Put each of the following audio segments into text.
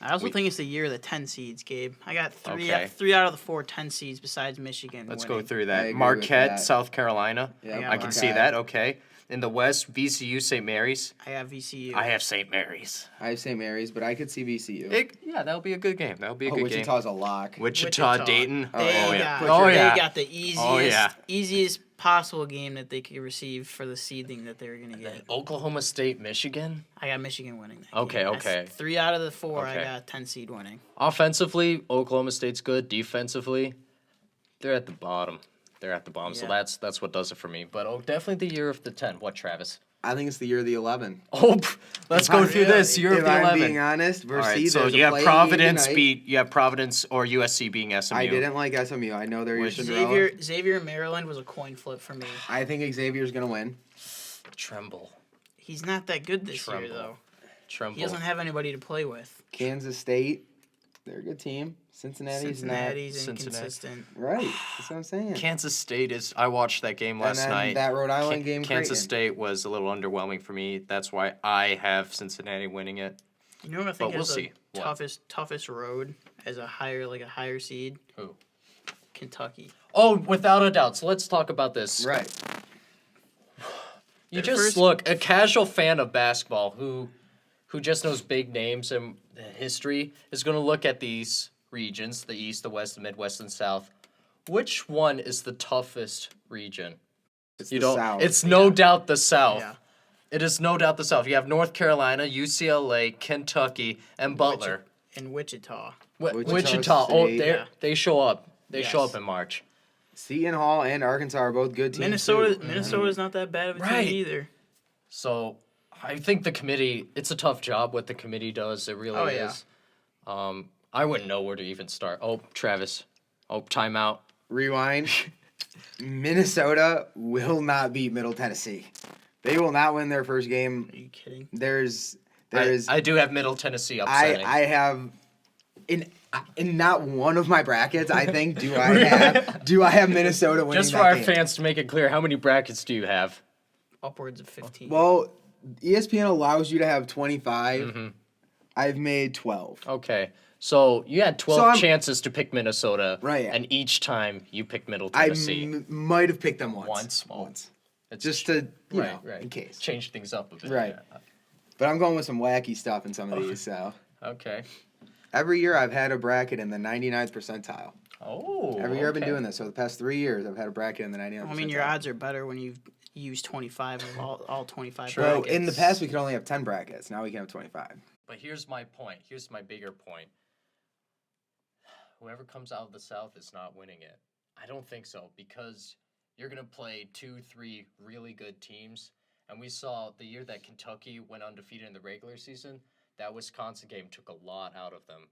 I also think it's the year of the 10 seeds, Gabe. I got three Okay. three out of the 4 10 seeds besides Michigan. Let's winning. go through I that. agree with Marquette, that. South Carolina. Yep, Yeah, I can see that. Okay. In the West, VCU, St. Mary's. I have VCU. I have St. Mary's. I have St. Mary's, but I could see VCU. Yeah, that'll be a good game. That'll be a Oh, good game. Wichita's a lock. Wichita, Dayton. They yeah. got, Oh, they yeah. got the easiest possible game that they could receive for the seeding that they're gonna get. Oklahoma State, Michigan. I got Michigan winning that. Okay, game. okay. That's 3 out of the 4. Okay. I got 10 seed winning. Offensively, Oklahoma State's good. Defensively, they're at the bottom. So Yeah. that's what does it for me. But definitely the year of the 10. What, Travis? I think it's the year of the 11. Oh, let's go I'm through this. Year of If the I'm 11. being honest, All versus right, so there's a you have play-in Providence tonight. You have Providence or USC being SMU. I didn't like SMU. I know they're your Which- Cinderella. Xavier Maryland was a coin flip for me. I think Xavier's gonna win. Tremble. He's not that good this year Tremble. though. Tremble. He doesn't have anybody to play with. Kansas State, they're a good team. Cincinnati's Cincinnati's Cincinnati. inconsistent. not right. That's what I'm saying. Kansas State is. I watched that game last and then night. that Rhode Island game. Kansas Creighton. State was a little underwhelming for me. That's why I have Cincinnati winning it. You know what I think we'll is see. the What? toughest road as a higher seed? Who? Kentucky. Oh, without a doubt. So let's talk about this. Right. You Their just first- look a casual fan of basketball who just knows big names and history is going to look at these regions, the East, the West, the Midwest, and South. Which one is the toughest region? It's You the don't. South. It's no doubt the South. Yeah. It is no doubt the South. You have North Carolina, UCLA, Kentucky, and Butler. In Wichita. Wichita. Oh, State. Yeah. they show up. They show Yes. up in March. Seton Hall and Arkansas are both good teams. too. Minnesota's not that bad of a Right. team either. So I think the committee. It's a tough job what the committee does. It really Oh, yeah. is. I wouldn't know where to even start. Oh, Travis. Oh, timeout. Rewind. Minnesota will not beat Middle Tennessee. They will not win their first game. Are you kidding? There's I do have Middle Tennessee upsetting. I have in not one of my brackets, I think, do I have Minnesota winning Just for that our game. fans to make it clear, how many brackets do you have? Upwards of 15. Well, ESPN allows you to have 25. Mm-hmm. I've made 12. Okay. So you had 12 So I'm- chances to pick Minnesota. Right. And each time you picked Middle I Tennessee. might have picked them once. Once? Well, Once. It's Just to, you know, right. in case. Change things up a bit. Right. Yeah. But I'm going with some wacky stuff in some of these, so. Okay. Every year I've had a bracket in the 99th percentile. Oh. Every year I've been okay. doing this. So the past 3 years I've had a bracket in the 99th percentile. I mean, your odds are better when you've used 25 of all 25 Sure. Well, brackets. in the past we could only have 10 brackets. Now we can have 25. But here's my point. Here's my bigger point. Whoever comes out of the South is not winning it. I don't think so because you're going to play 2-3 really good teams. And we saw the year that Kentucky went undefeated in the regular season, that Wisconsin game took a lot out of them.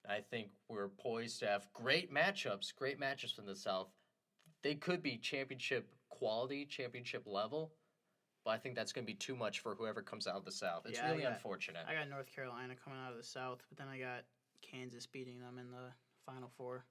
And I think we're poised to have great matchups from the South. They could be championship quality, championship level, but I think that's going to be too much for whoever comes out of the South. It's Yeah, really I got- unfortunate. I got North Carolina coming out of the South, but then I got Kansas beating them in the Final Four.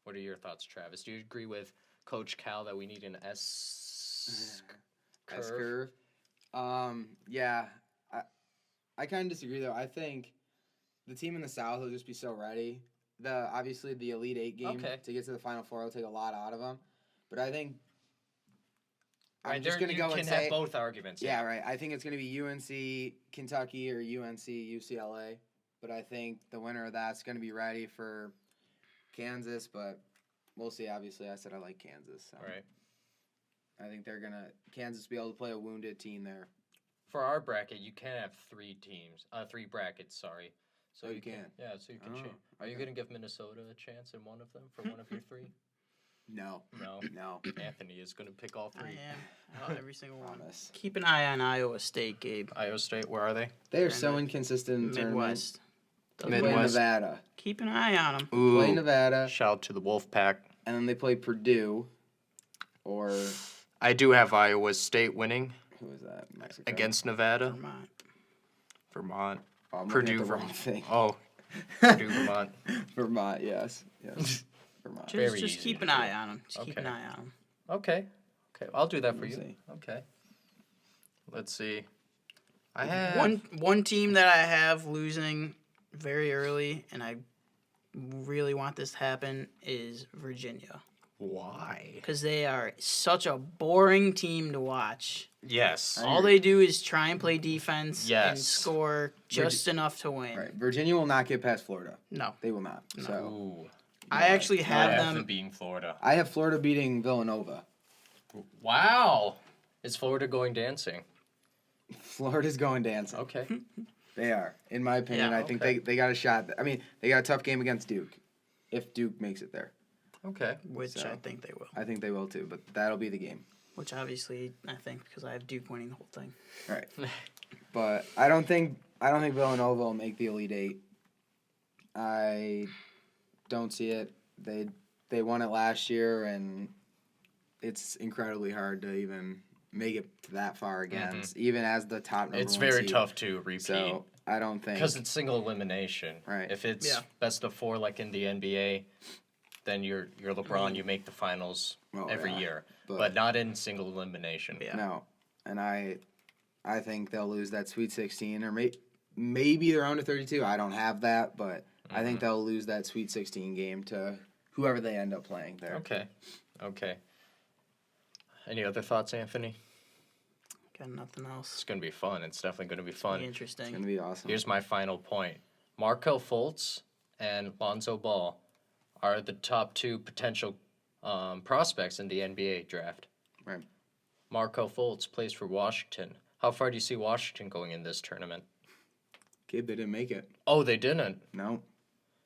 What are your thoughts, Travis? Do you agree with Coach Cal that we need an S curve? S-curve. Yeah. I kind of disagree, though. I think the team in the South will just be so ready. Obviously, the Elite Eight game Okay. to get to the Final Four will take a lot out of them. But I think I'm Right, just there going to you go can and have say, both arguments. yeah, right. I think it's going to be UNC, Kentucky, or UNC, UCLA. But I think the winner of that's going to be ready for Kansas. But we'll see. Obviously, I said I like Kansas. So Right. I think they're going to Kansas be able to play a wounded team there. For our bracket, you can have three brackets. Sorry. So Oh, you can? Yeah, so you can Oh, change. Are you okay. going to give Minnesota a chance in one of them for one of your three? No. No. No. Anthony is going to pick all I three. am. Every single one. Promise. Keep an eye on Iowa State, Gabe. Iowa State, where are they? They are They're so in the inconsistent in the tournament. Midwest. They play Midwest. Nevada. Keep an eye on them. Ooh. Play Nevada, Shout out to the Wolfpack. and then they play Purdue. Or I do have Iowa State winning who is that? Mexico. against Nevada, Vermont. Vermont, Oh, I'm looking Purdue, at the wrong Vermont. thing. Oh, Purdue, Vermont. Vermont, yes. Vermont. Very Just easy keep to an do. eye on them. Just keep an Okay. eye on them. Okay. Okay, I'll do that for We'll you. see. Okay. Let's see. I have One team that I have losing very early, and I really want this to happen, is Virginia. Why? Because they are such a boring team to watch. Yes. I All agree. they do is try and play defense and Yes. score just enough to win. Right. Virginia will not get past Florida. No. They will not. So Ooh. I actually have I have them. beating Florida. I have Florida beating Villanova. Wow. Is Florida going dancing? Florida's going dancing. Okay. They are, in my opinion. Yeah, I think okay. they got a shot. I mean, they got a tough game against Duke. If Duke makes it there, Okay. Which So. I think they will. I think they will too. But that'll be the game. Which obviously I think because I have Duke winning the whole thing. Right. But I don't think Villanova will make the Elite Eight. I don't see it. They won it last year, and it's incredibly hard to even make it that far again, even as the top number It's one very seed. tough to repeat. So I don't think Because it's single elimination. Right. If it's Yeah. best of 4 like in the NBA, then you're LeBron, you make the finals Well, every yeah, year. but- But not in single elimination. Yeah. no, and I think they'll lose that Sweet 16 or maybe they're under 32. I don't have that, but I think they'll lose that Sweet 16 game to whoever they end up playing there. Okay. Okay. Any other thoughts, Anthony? Got nothing else. It's going to be fun. It's definitely going to be Be fun. It's interesting. gonna be awesome. Here's my final point. Markel Fultz and Lonzo Ball are the top 2 potential prospects in the NBA draft. Right. Markel Fultz plays for Washington. How far do you see Washington going in this tournament? Kid, they didn't make it. Oh, they didn't. No.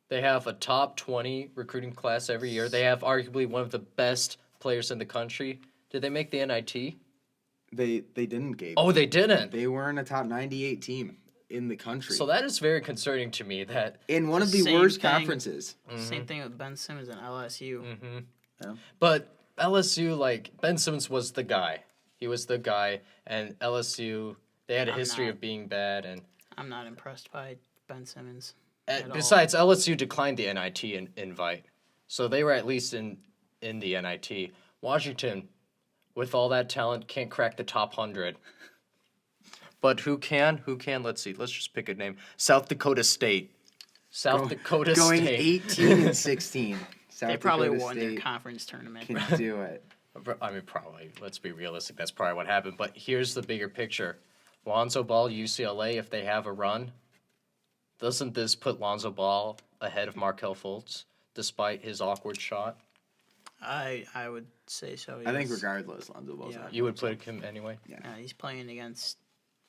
They have a top 20 recruiting class every year. They have arguably one of the best players in the country. Did they make the NIT? They didn't, Gabe. Oh, they didn't. They weren't a top 98 team in the country. So that is very concerning to me that in one of the Same worst thing. conferences. Same thing with Ben Simmons and LSU. Mhm. Yeah. But LSU, like, Ben Simmons was the guy. He was the guy, and LSU, they had a I'm history not. of being bad. And I'm not impressed by Ben Simmons. at all. besides, LSU declined the NIT invite, so they were at least in the NIT. Washington, with all that talent, can't crack the top 100. But who can? Who can? Let's see. Let's just pick a name. South Dakota State. South Dakota Going State. 18 and 16. South They probably Dakota won State their conference tournament. can do it. I mean, probably. Let's be realistic. That's probably what happened. But here's the bigger picture. Lonzo Ball, UCLA, if they have a run, doesn't this put Lonzo Ball ahead of Markel Fultz, despite his awkward shot? I would say so. I think yes. regardless, Lonzo Ball's Yeah. not. You would put him anyway? He's playing against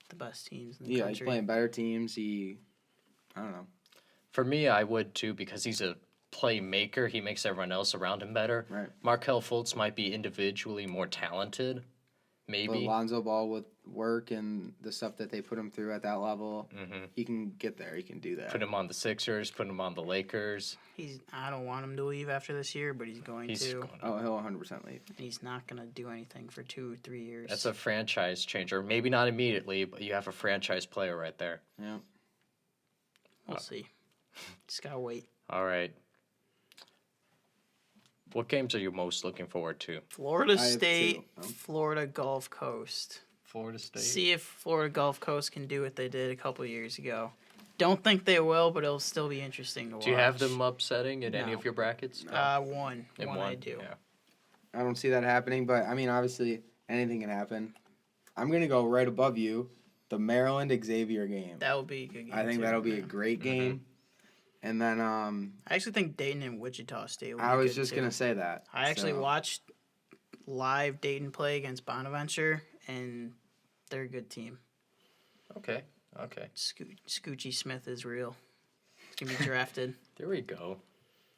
the best teams in the Yeah, country. he's playing better teams. I don't know. For me, I would too, because he's a playmaker. He makes everyone else around him better. Right. Markel Fultz might be individually more talented, But maybe. Lonzo Ball with work and the stuff that they put him through at that level, he can get there. He can do that. Put him on the Sixers, put him on the Lakers. I don't want him to leave after this year, but he's going He's to. going Oh, he'll 100% leave. And he's not going to do anything for 2 or 3 years. That's a franchise changer. Maybe not immediately, but you have a franchise player right there. Yeah. We'll see. Just got to wait. All right. What games are you most looking forward to? Florida have State, two. Oh. Florida Gulf Coast. Florida State. See if Florida Gulf Coast can do what they did a couple years ago. Don't think they will, but it'll still be interesting to watch. Do you have them upsetting in any No. of your brackets? One. In One I do. Yeah. I don't see that happening, but I mean, obviously, anything can happen. I'm going to go right above you, the Maryland Xavier game. That will be a good game. I think too. that'll be a great game. And then I actually think Dayton and Wichita State will be I was good, just too. going to say that. I actually So, watched live Dayton play against Bonaventure, and they're a good team. Okay. Okay. Scoochie Smith is real. He's going to be drafted. There we go.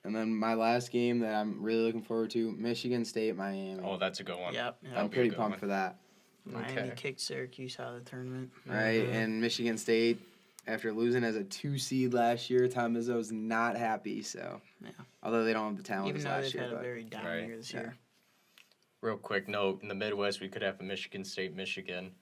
And then my last game that I'm really looking forward to, Michigan State, Miami. Oh, that's a good one. Yep. I'm be a pretty good pumped one. for that. Miami Okay. kicked Syracuse out of the tournament. Right? Mhm. And Michigan State, after losing as a 2 seed last year, Tom Izzo's not happy. So, Yeah. although they don't have the talent Even as though last they've year, had a but very down Right. year this Yeah. year. Real quick note: in the Midwest, we could have a Michigan State, Michigan,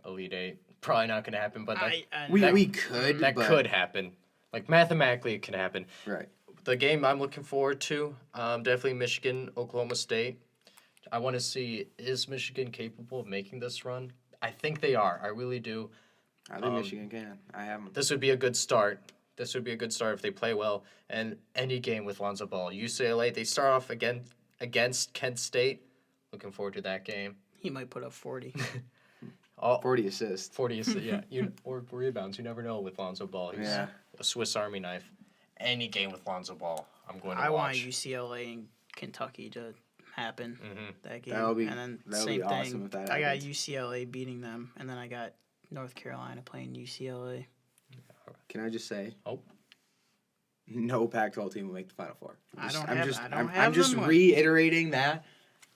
Elite Eight. Probably not going to happen, but that, we could, that but, could happen. Like mathematically, it can happen. right? The game I'm looking forward to, definitely Michigan, Oklahoma State. I want to see, is Michigan capable of making this run? I think they are. I really do. I think Michigan can. I have them. This would be a good start this would be a good start if they play well. And any game with Lonzo Ball. UCLA, they start off again against Kent State. Looking forward to that game. He might put up 40. 40 assists. 40 is or rebounds. You never know with Lonzo Ball. He's Yeah. a Swiss Army knife. Any game with Lonzo Ball, I'm going to I want watch. UCLA and Kentucky to happen that game. That'll be- and then that'll be same awesome thing. if that I got happens. UCLA beating them, and then I got North Carolina playing UCLA. Can I just say? Oh. No Pac-12 team will make the Final Four. I don't I'm have- just, I don't I'm have just them. reiterating that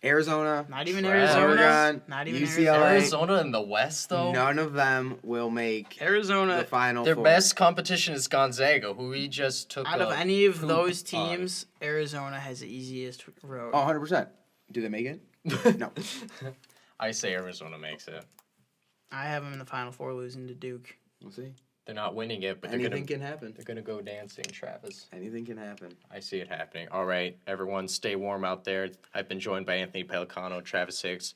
Arizona, Not even Trash. Arizona. Oregon, Not even UCLA. Arizona in the West, though. none of them will make Arizona. the Final Their Four. best competition is Gonzaga, who we just took Out of a any of poop those on. teams, Arizona has the easiest road. Oh, 100%. Do they make it? No. I say Arizona makes it. I have them in the Final Four, losing to Duke. We'll see. They're not winning it, but Anything can happen. they're gonna go dancing, Travis. Anything can happen. I see it happening. All right, everyone, stay warm out there. I've been joined by Anthony Pelicano, Travis Hicks.